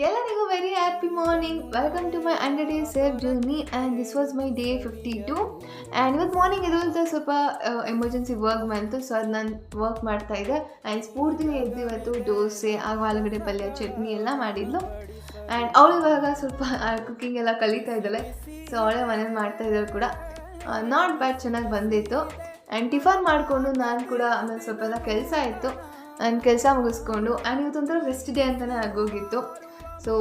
ಎಲ್ಲರಿಗೂ very happy morning. Welcome to my 100 days safe journey and this was my day 52. And ಇವತ್ತು morning ಎದ್ದು ಸ್ವಲ್ಪ emergency work ಬಂತು, so ಅದು ನಾನು ವರ್ಕ್ ಮಾಡ್ತಾಯಿದ್ದೆ. ಆ್ಯಂಡ್ ಸ್ಫೂರ್ತಿನೇ ಎದ್ದು ಇವತ್ತು ದೋಸೆ ಹಾಗೂ ಆಲೂಗಡ್ಡೆ ಪಲ್ಯ ಚಟ್ನಿ ಎಲ್ಲ ಮಾಡಿದ್ಲು. ಆ್ಯಂಡ್ ಅವಳು ಇವಾಗ ಸ್ವಲ್ಪ ಕುಕ್ಕಿಂಗ್ ಎಲ್ಲ ಕಲಿತಾ ಇದ್ದಾಳೆ, ಸೊ ಅವಳೇ ಮನೇಲಿ ಮಾಡ್ತಾಯಿದ್ದಾಳೆ ಕೂಡ. ನಾಟ್ ಬ್ಯಾಡ್, ಚೆನ್ನಾಗಿ ಬಂದಿತ್ತು. ಆ್ಯಂಡ್ ಟಿಫನ್ ಮಾಡಿಕೊಂಡು ನಾನು ಕೂಡ ಆಮೇಲೆ ಸ್ವಲ್ಪ ಎಲ್ಲ ಕೆಲಸ ಇತ್ತು, ನನ್ನ ಕೆಲಸ ಮುಗಿಸ್ಕೊಂಡು. ಆ್ಯಂಡ್ ಇವತ್ತೊಂಥರ ರೆಸ್ಟ್ ಡೇ ಅಂತಲೇ ಆಗೋಗಿತ್ತು. ಸೊ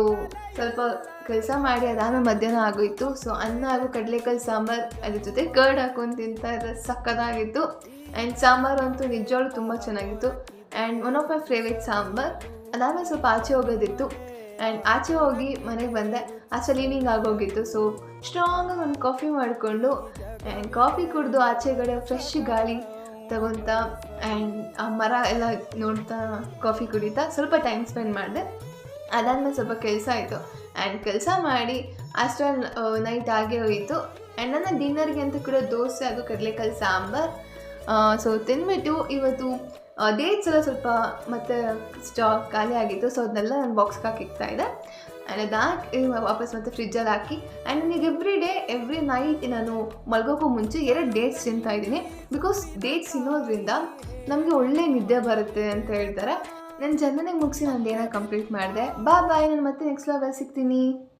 ಸ್ವಲ್ಪ ಕೆಲಸ ಮಾಡಿ ಅದಾದಮೇಲೆ ಮಧ್ಯಾಹ್ನ ಆಗೋಯಿತು. ಸೊ ಅನ್ನ ಹಾಗೂ ಕಡಲೆಕಾಳು ಸಾಂಬಾರು, ಅದ್ರ ಜೊತೆ ಕರ್ಡ್ ಹಾಕೊಂಡು ತಿಂತಾ ಇದ್ರೆ ಸಕ್ಕತ್ತಾಗಿತ್ತು. ಆ್ಯಂಡ್ ಸಾಂಬಾರು ಅಂತೂ ನಿಜವಾಗ್ಲೂ ತುಂಬ ಚೆನ್ನಾಗಿತ್ತು. And one of my favourite sambar. ಅದಾದಮೇಲೆ ಸ್ವಲ್ಪ ಆಚೆ ಹೋಗೋದಿತ್ತು. ಆ್ಯಂಡ್ ಆಚೆ ಹೋಗಿ ಮನೆಗೆ ಬಂದೆ. ಆಚೆ ಈವ್ನಿಂಗ್ ಆಗೋಗಿತ್ತು. ಸೊ ಸ್ಟ್ರಾಂಗಾಗಿ ಒಂದು ಕಾಫಿ ಮಾಡಿಕೊಂಡು ಆ್ಯಂಡ್ ಕಾಫಿ ಕುಡಿದು ಆಚೆಗಡೆ ಫ್ರೆಶ್ ಗಾಳಿ ತಗೊತಾ ಆ್ಯಂಡ್ ಆ ಮರ ಎಲ್ಲ ನೋಡ್ತಾ ಕಾಫಿ ಕುಡಿತಾ ಸ್ವಲ್ಪ ಟೈಮ್ ಸ್ಪೆಂಡ್ ಮಾಡಿದೆ. ಅದಾದಮೇಲೆ ಸ್ವಲ್ಪ ಕೆಲಸ ಆಯಿತು. ಆ್ಯಂಡ್ ಕೆಲಸ ಮಾಡಿ ಅಷ್ಟರಲ್ಲಿ ನೈಟ್ ಆಗೇ ಹೋಯಿತು. ಆ್ಯಂಡ್ ನನ್ನ ಡಿನ್ನರ್ಗೆ ಅಂತ ಕೂಡ ದೋಸೆ ಹಾಗೂ ಕಡಲೆಕಾಳು ಸಾಂಬಾರು. ಸೊ ತಿಂದ್ಬಿಟ್ಟು ಇವತ್ತು ಡೇಟ್ಸ್ ಎಲ್ಲ ಸ್ವಲ್ಪ ಮತ್ತು ಸ್ಟಾಕ್ ಖಾಲಿ ಆಗಿತ್ತು. ಸೊ ಅದನ್ನೆಲ್ಲ ನಾನು ಬಾಕ್ಸ್ಗೆ ಹಾಕಿಕ್ತಾಯಿದ್ದೆ. ಆ್ಯಂಡ್ ಅದು ಹಾಕಿ ವಾಪಸ್ ಮತ್ತೆ ಫ್ರಿಜ್ಜಲ್ಲಿ ಹಾಕಿ. ಆ್ಯಂಡ್ ನನಗೆ ಎವ್ರಿ ನೈಟ್ ನಾನು ಮಲ್ಗೋಕ್ಕೂ ಮುಂಚೆ 2 ಡೇಟ್ಸ್ ತಿಂತಾಯಿದ್ದೀನಿ. ಬಿಕಾಸ್ ಡೇಟ್ಸ್ ತಿನ್ನೋದ್ರಿಂದ ನಮಗೆ ಒಳ್ಳೆ ನಿದ್ದೆ ಬರುತ್ತೆ ಅಂತ ಹೇಳ್ತಾರೆ. ನನ್ನ ಜರ್ನಿಗೆ ಮುಗಿಸಿ ನಾನು ಡೇನ ಕಂಪ್ಲೀಟ್ ಮಾಡಿದೆ. ಬಾಯ್, ನಾನು ಮತ್ತೆ ನೆಕ್ಸ್ಟ್ ವ್ಲಾಗಲ್ಲಿ ಸಿಗ್ತೀನಿ.